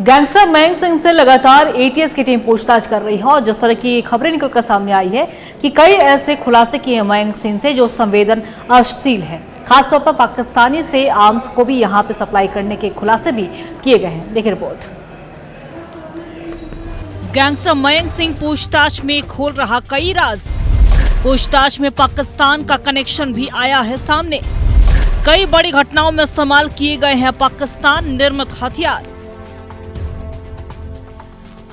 Gangster Mayank Singh से लगातार ATS की टीम पूछताछ कर रही है और जिस तरह की खबरें निकलकर सामने आई है कि कई ऐसे खुलासे किए मयंक सिंह से जो संवेदनशील है। खासतौर पर पाकिस्तानी से आर्म्स को भी यहां पे सप्लाई करने के खुलासे भी किए गए हैं। देखिए रिपोर्ट। गैंगस्टर मयंक सिंह पूछताछ में खोल रहा कई राज। पूछताछ में पाकिस्तान का कनेक्शन भी आया है सामने। कई बड़ी घटनाओं में इस्तेमाल किए गए हैं पाकिस्तान निर्मित हथियार।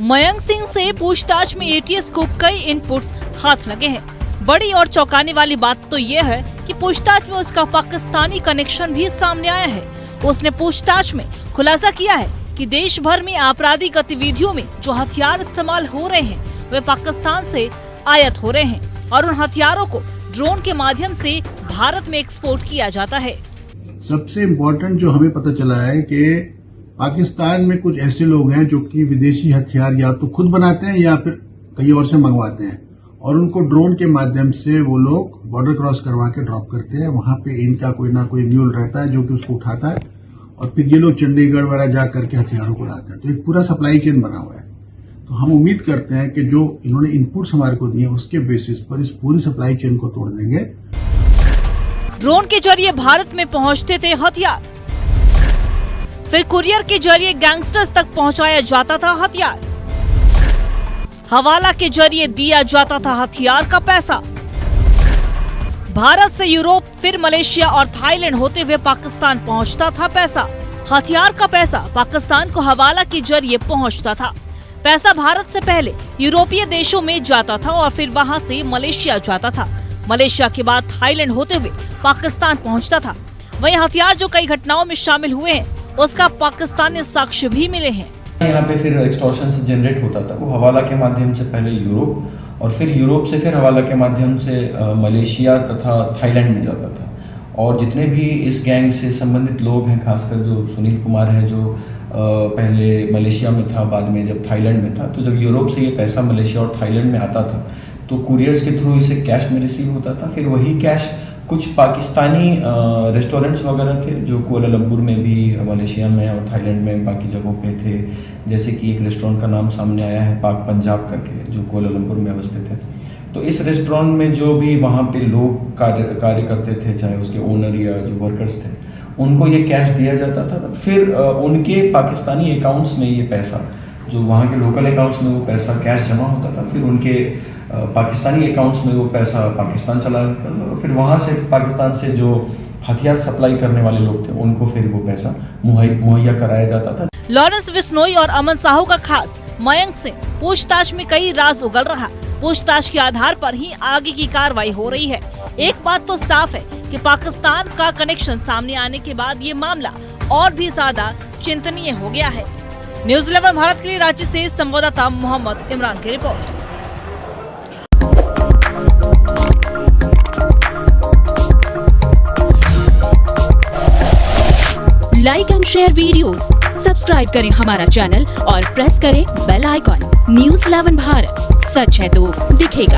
मयंक सिंह से पूछताछ में एटीएस को कई इनपुट्स हाथ लगे हैं। बड़ी और चौंकाने वाली बात तो ये है कि पूछताछ में उसका पाकिस्तानी कनेक्शन भी सामने आया है। उसने पूछताछ में खुलासा किया है कि देश भर में आपराधिक गतिविधियों में जो हथियार इस्तेमाल हो रहे हैं वे पाकिस्तान से आयात हो रहे हैं और उन हथियारों को ड्रोन के माध्यम से भारत में एक्सपोर्ट किया जाता है। सबसे इम्पोर्टेंट जो हमें पता चला है कि पाकिस्तान में कुछ ऐसे लोग हैं जो कि विदेशी हथियार या तो खुद बनाते हैं या फिर कहीं और से मंगवाते हैं और उनको ड्रोन के माध्यम से वो लोग बॉर्डर क्रॉस करवा के ड्रॉप करते हैं। वहां पे इनका कोई ना कोई म्यूल रहता है जो कि उसको उठाता है और फिर ये लोग चंडीगढ़ वगैरह जा करके हथियारों को लाते हैं। तो एक पूरा सप्लाई चेन बना हुआ है। तो हम उम्मीद करते हैं कि जो इन्होंने इनपुट्स हमारे को दिए उसके बेसिस पर इस पूरी सप्लाई चेन को तोड़ देंगे। ड्रोन के जरिए भारत में पहुंचते थे हथियार, फिर कुरियर के जरिए गैंगस्टर्स तक पहुंचाया जाता था हथियार, हवाला के जरिए दिया जाता था हथियार का पैसा। भारत से यूरोप फिर मलेशिया और थाईलैंड होते हुए पाकिस्तान पहुंचता था पैसा। हथियार का पैसा पाकिस्तान को हवाला के जरिए पहुंचता था। पैसा भारत से पहले यूरोपीय देशों में जाता था और फिर वहां से मलेशिया जाता था। मलेशिया के बाद थाईलैंड होते हुए पाकिस्तान पहुंचता था। वहीं हथियार जो कई घटनाओं में शामिल हुए हैं उसका पाकिस्तानी साक्ष्य भी मिले हैं। यहाँ पे फिर एक्सटॉर्शन से जनरेट होता था वो हवाला के माध्यम से पहले यूरोप और फिर यूरोप से फिर हवाला के माध्यम से मलेशिया तथा थाईलैंड में जाता था। और जितने भी इस गैंग से संबंधित लोग हैं, खासकर जो सुनील कुमार है जो पहले मलेशिया में था, बाद में जब थाईलैंड में था, तो जब यूरोप से ये पैसा मलेशिया और थाईलैंड में आता था तो कुरियर्स के थ्रू इसे कैश में रिसीव होता था। फिर वही कैश कुछ पाकिस्तानी रेस्टोरेंट्स वगैरह थे जो कुआलालंपुर में भी, मलेशिया में और थाईलैंड में बाकी जगहों पे थे। जैसे कि एक रेस्टोरेंट का नाम सामने आया है पाक पंजाब करके जो कुआलालंपुर में अवस्थित है। तो इस रेस्टोरेंट में जो भी वहाँ पे लोग कार्य करते थे, चाहे उसके ओनर या जो वर्कर्स थे, उनको ये कैश दिया जाता था। फिर उनके पाकिस्तानी अकाउंट्स में ये पैसा, जो वहाँ के लोकल अकाउंट्स में वो पैसा कैश जमा होता था, फिर उनके पाकिस्तानी अकाउंट्स में वो पैसा पाकिस्तान चला जाता था। फिर वहाँ से पाकिस्तान से जो हथियार सप्लाई करने वाले लोग थे उनको फिर वो पैसा मुहैया कराया जाता था। लॉरेंस बिश्नोई और अमन साहू का खास मयंक सिंह पूछताछ में कई राज उगल रहा। पूछताछ के आधार पर ही आगे की कार्रवाई हो रही है। एक बात तो साफ है कि पाकिस्तान का कनेक्शन सामने आने के बाद ये मामला और भी ज्यादा चिंतनीय हो गया है। न्यूज़ 11 भारत के लिए रांची से संवाददाता मोहम्मद इमरान की report. Like and share videos, subscribe करें हमारा चैनल और प्रेस करें बेल आइकॉन। न्यूज़ 11 भारत, सच है तो दिखेगा।